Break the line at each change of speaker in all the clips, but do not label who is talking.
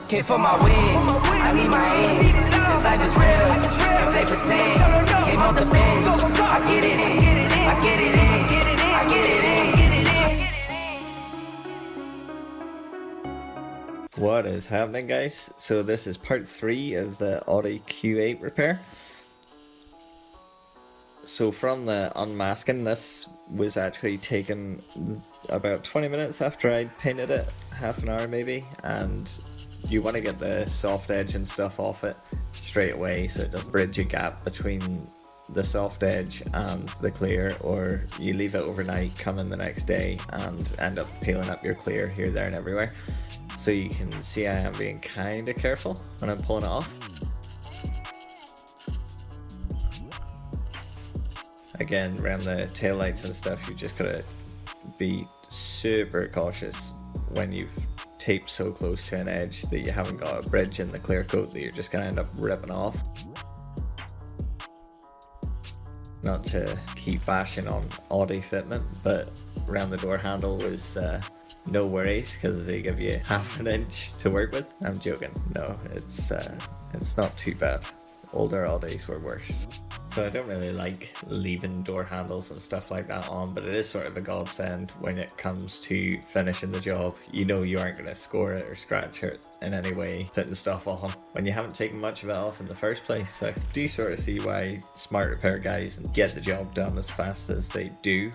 Came for my wins, I need my ends. This life is real, if they pretend. Came off the bench, I get it in, I get it in, I get it in.
What is happening, guys? So this is part 3 of the Audi Q8 repair. So from the unmasking, this was actually taken about 20 minutes after I'd painted it, half an hour maybe, and you want to get the soft edge and stuff off it straight away so it doesn't bridge a gap between the soft edge and the clear, or you leave it overnight, come in the next day and end up peeling up your clear here, there and everywhere. So you can see I am being kind of careful when I'm pulling it off. Again, around the tail lights and stuff, you just gotta be super cautious when you've taped so close to an edge that you haven't got a bridge in the clear coat that you're just gonna end up ripping off. Not to keep bashing on Audi fitment, but around the door handle was no worries because they give you half an inch to work with. I'm joking. No, it's not too bad. Older Audis were worse. So I don't really like leaving door handles and stuff like that on, but it is sort of a godsend when it comes to finishing the job. You know you aren't going to score it or scratch it in any way putting stuff on when you haven't taken much of it off in the first place. So I do sort of see why smart repair guys get the job done as fast as they do.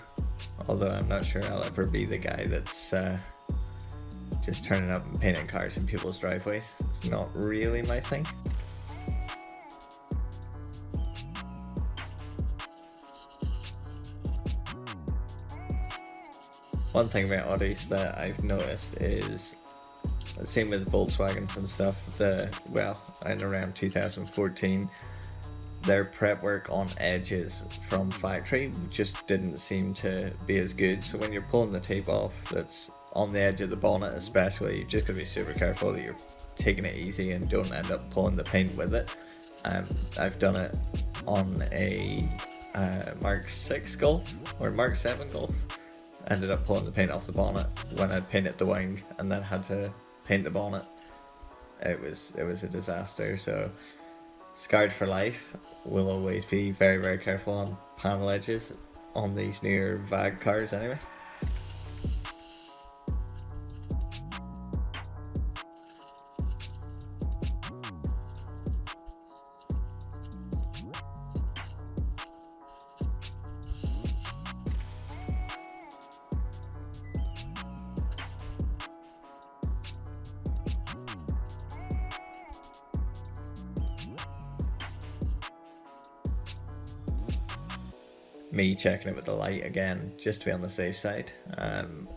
Although I'm not sure I'll ever be the guy that's just turning up and painting cars in people's driveways. It's not really my thing. One thing about Audis that I've noticed is, same with Volkswagens and stuff, in around 2014, their prep work on edges from factory just didn't seem to be as good. So when you're pulling the tape off that's on the edge of the bonnet especially, you just got to be super careful that you're taking it easy and don't end up pulling the paint with it. I've done it on a Mark 6 Golf or Mark 7 Golf. Ended up pulling the paint off the bonnet when I'd painted the wing and then had to paint the bonnet. It was a disaster. So scarred for life. Will always be very, very careful on panel edges on these newer VAG cars anyway. Me checking it with the light again just to be on the safe side,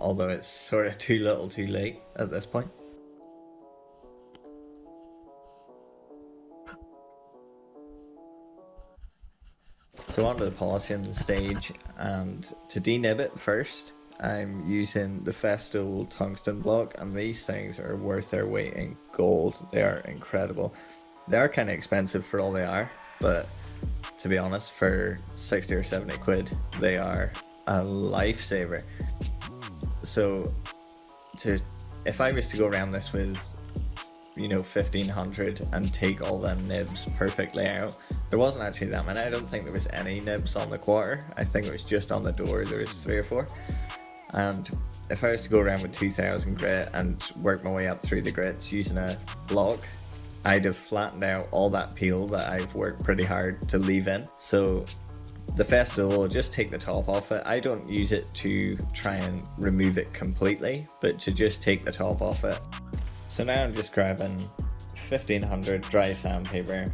although it's sort of too little too late at this point. So onto the polishing stage, and to denib it first I'm using the Festool tungsten block, and these things are worth their weight in gold. They are incredible. They are kind of expensive for all they are, but to be honest, for 60 or 70 quid, they are a lifesaver. So if I was to go around this with, 1500 and take all them nibs perfectly out, there wasn't actually that many. I don't think there was any nibs on the quarter. I think it was just on the door there was 3 or 4. And if I was to go around with 2000 grit and work my way up through the grits using a block, I'd have flattened out all that peel that I've worked pretty hard to leave in. So the Festool will just take the top off it. I don't use it to try and remove it completely, but to just take the top off it. So now I'm just grabbing 1500 dry sandpaper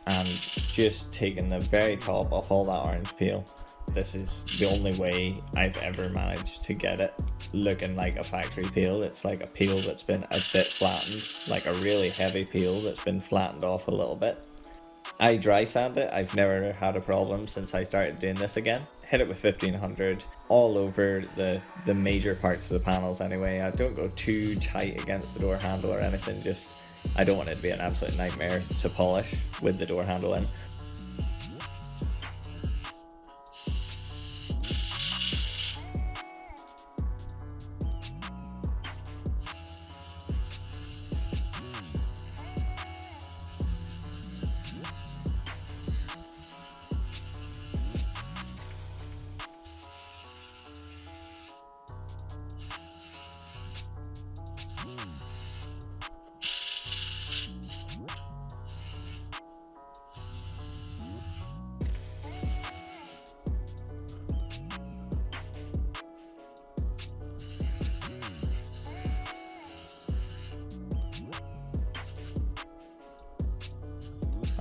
and just taking the very top off all that orange peel. This is the only way I've ever managed to get it looking like a factory peel. It's like a peel that's been a bit flattened, like a really heavy peel that's been flattened off a little bit. I dry sand it. I've never had a problem since I started doing this again. Hit it with 1500 all over the major parts of the panels anyway. I don't go too tight against the door handle or anything, just I don't want it to be an absolute nightmare to polish with the door handle in.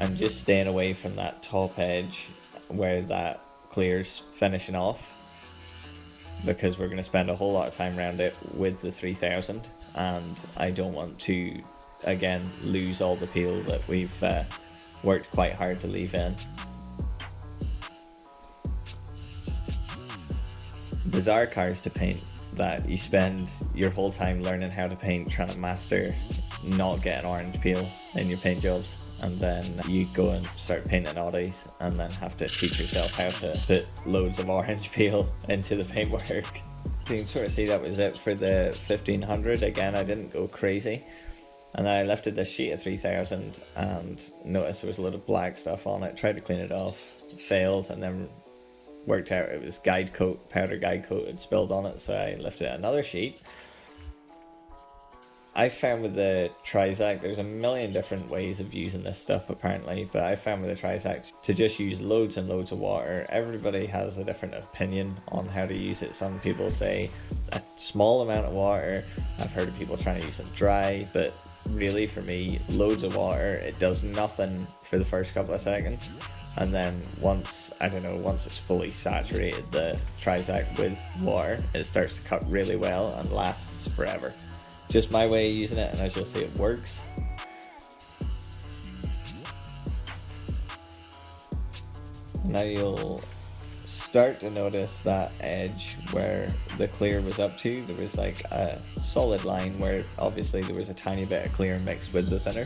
I'm just staying away from that top edge where that clear's finishing off, because we're going to spend a whole lot of time around it with the 3000, and I don't want to again lose all the peel that we've worked quite hard to leave in. Bizarre cars to paint that you spend your whole time learning how to paint, trying to master not getting orange peel in your paint jobs, and then you go and start painting Audis and then have to teach yourself how to put loads of orange peel into the paintwork. You can sort of see that was it for the 1500. Again, I didn't go crazy, and then I lifted this sheet of 3000 and noticed there was a lot of black stuff on it. Tried to clean it off, failed, and then worked out it was guide coat, powder guide coat had spilled on it, so I lifted another sheet. I found with the Trizact, there's a million different ways of using this stuff apparently, but I found with the Trizact to just use loads and loads of water. Everybody has a different opinion on how to use it. Some people say a small amount of water. I've heard of people trying to use it dry, but really for me, loads of water, it does nothing for the first couple of seconds. And then once it's fully saturated the Trizact with water, it starts to cut really well and lasts forever. Just my way of using it, and as you'll see, it works. Now you'll start to notice that edge where the clear was up to. There was like a solid line where obviously there was a tiny bit of clear mixed with the thinner.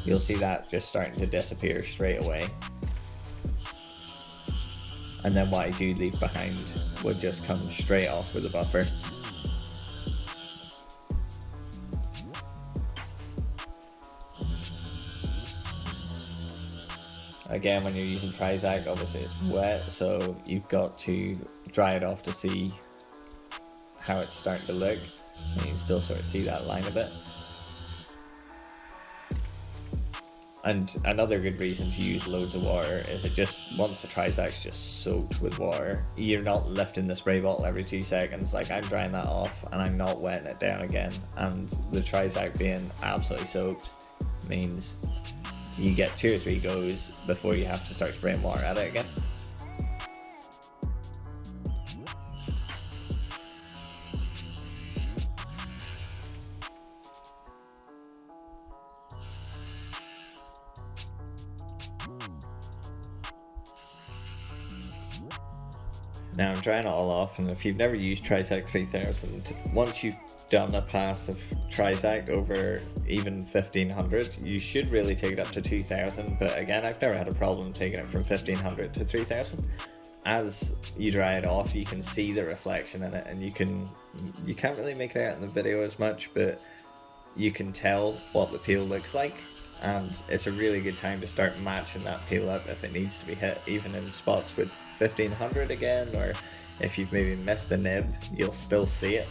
You'll see that just starting to disappear straight away. And then what I do leave behind would just come straight off with a buffer. Again, when you're using Trizact, obviously it's wet, so you've got to dry it off to see how it's starting to look. And you can still sort of see that line a bit. And another good reason to use loads of water is it just, once the Trizact's just soaked with water, you're not lifting the spray bottle every 2 seconds. Like, I'm drying that off and I'm not wetting it down again. And the Trizact being absolutely soaked means you get 2 or 3 goes before you have to start spraying water at it again. Now I'm drying it all off, and if you've never used Trizact 3000, once you've done a pass of Trizact over even 1500, you should really take it up to 2000, but again, I've never had a problem taking it from 1500 to 3000. As you dry it off, you can see the reflection in it, and you can't really make it out in the video as much, but you can tell what the peel looks like. And it's a really good time to start matching that peel up if it needs to be hit, even in spots with 1500 again, or if you've maybe missed a nib, you'll still see it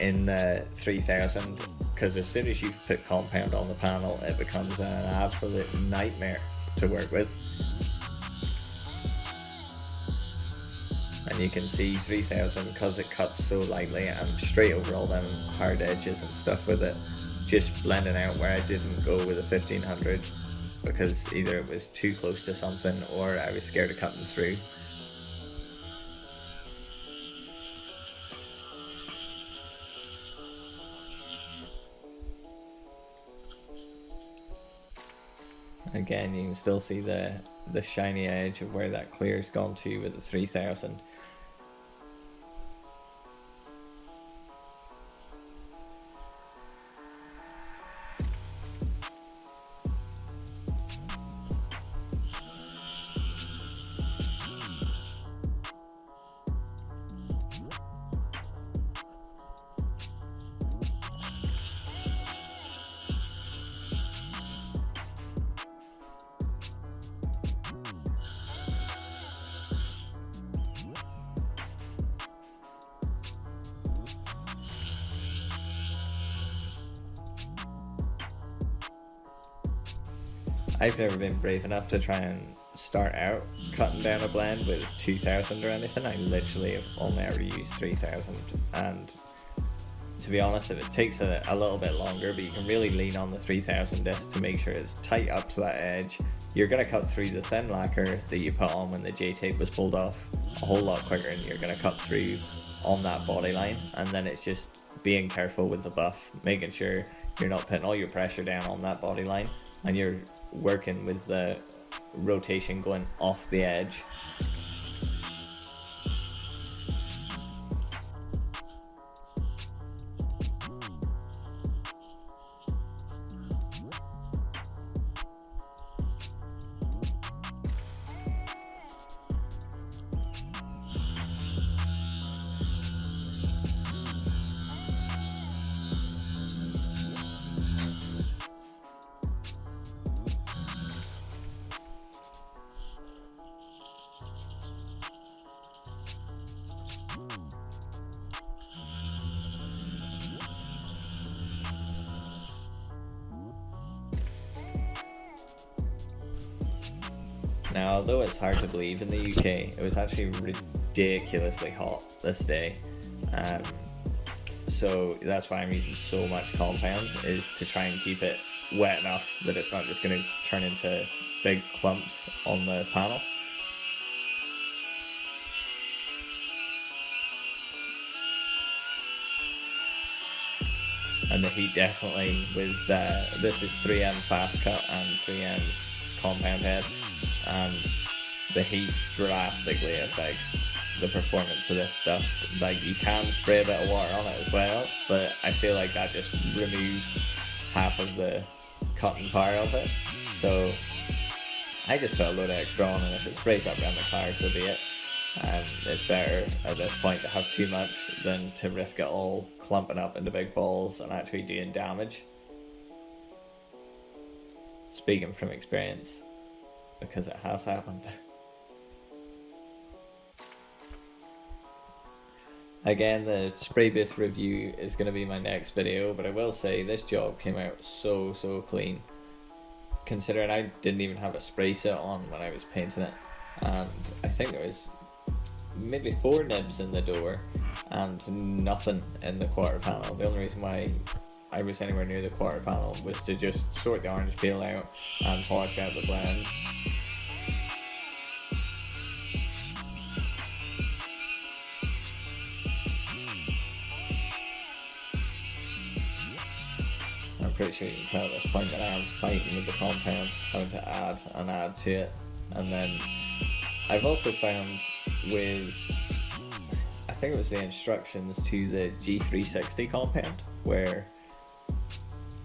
in the 3000, because as soon as you put compound on the panel, it becomes an absolute nightmare to work with. And you can see 3000, because it cuts so lightly, and straight over all them hard edges and stuff with it, just blending out where I didn't go with a 1500 because either it was too close to something or I was scared of cutting through. Again, you can still see the shiny edge of where that clear's gone to with the 3000. I've never been brave enough to try and start out cutting down a blend with 2000 or anything. I literally have only ever used 3000, and to be honest, if it takes a little bit longer, but you can really lean on the 3000 disc to make sure it's tight up to that edge. You're going to cut through the thin lacquer that you put on when the J-tape was pulled off a whole lot quicker, and you're going to cut through on that body line. And then it's just being careful with the buff, making sure you're not putting all your pressure down on that body line, and you're working with the rotation going off the edge. Now, although it's hard to believe in the UK, it was actually ridiculously hot this day. So that's why I'm using so much compound, is to try and keep it wet enough that it's not just going to turn into big clumps on the panel. And the heat definitely, with this is 3M fast cut and 3M's compound head, and the heat drastically affects the performance of this stuff. Like, you can spray a bit of water on it as well, but I feel like that just removes half of the cutting power of it. So I just put a load of extra on, and if it sprays up around the car, so be it. It's better at this point to have too much than to risk it all clumping up into big balls and actually doing damage. Speaking from experience, because it has happened. Again, the spray booth review is going to be my next video, but I will say this job came out so clean, considering I didn't even have a spray set on when I was painting it, and I think there was maybe 4 nibs in the door and nothing in the quarter panel. The only reason why I was anywhere near the quarter panel was to just sort the orange peel out and polish out the blend. I'm pretty sure you can tell at this point that I am fighting with the compound, having to add and add to it. And then I've also found with, I think it was the instructions to the G360 compound, where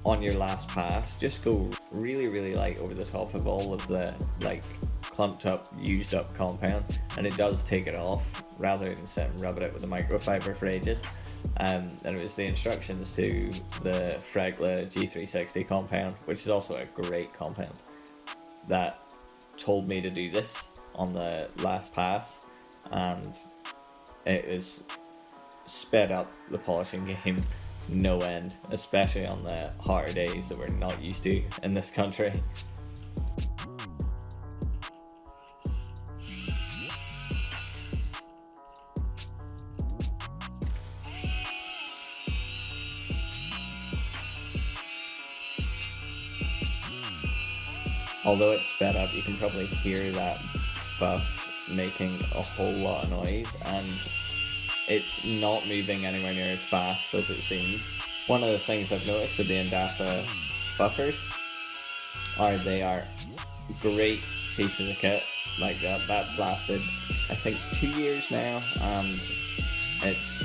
on your last pass, just go really light over the top of all of the like clumped up, used up compound, and it does take it off rather than sit and rub it out with a microfiber for ages. And it was the instructions to the Fregla G360 compound, which is also a great compound, that told me to do this on the last pass, and it is sped up the polishing game no end, especially on the hotter days that we're not used to in this country. Although it's sped up, you can probably hear that buff making a whole lot of noise, and it's not moving anywhere near as fast as it seems. One of the things I've noticed with the Indasa buffers are they are great pieces of kit. Like that's lasted I think 2 years now, and it's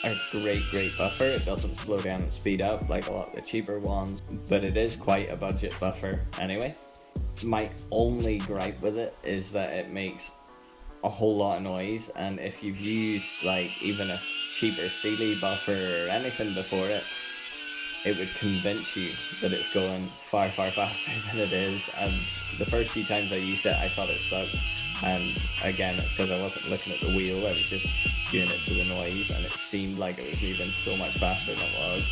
a great buffer. It doesn't slow down and speed up like a lot of the cheaper ones, but it is quite a budget buffer anyway. My only gripe with it is that it makes a whole lot of noise, and if you've used like even a cheaper Sealy buffer or anything before it, it would convince you that it's going far faster than it is. And the first few times I used it, I thought it sucked, and again it's because I wasn't looking at the wheel, I was just doing it to the noise, and it seemed like it was moving so much faster than it was.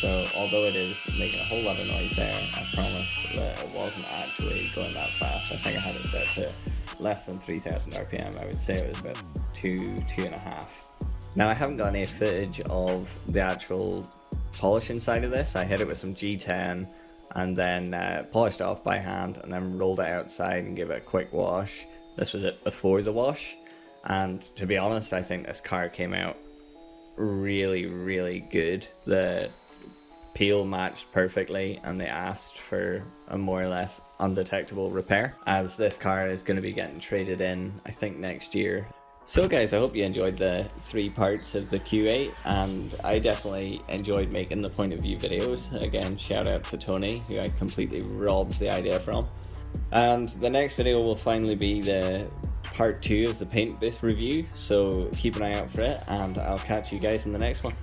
So although it is making a whole lot of noise there, I promise that it wasn't actually going that fast. I think I had it set to less than 3000 RPM. I would say it was about 2.5. Now I haven't got any footage of the actual polishing side of this. I hit it with some G10 and then polished it off by hand and then rolled it outside and gave it a quick wash. This was it before the wash, and to be honest, I think this car came out really, really good. The peel matched perfectly and they asked for a more or less undetectable repair, as this car is going to be getting traded in I think next year. So guys, I hope you enjoyed the 3 parts of the Q8, and I definitely enjoyed making the point of view videos. Again, shout out to Tony, who I completely robbed the idea from. And the next video will finally be the part 2 of the paint booth review, so keep an eye out for it, and I'll catch you guys in the next one.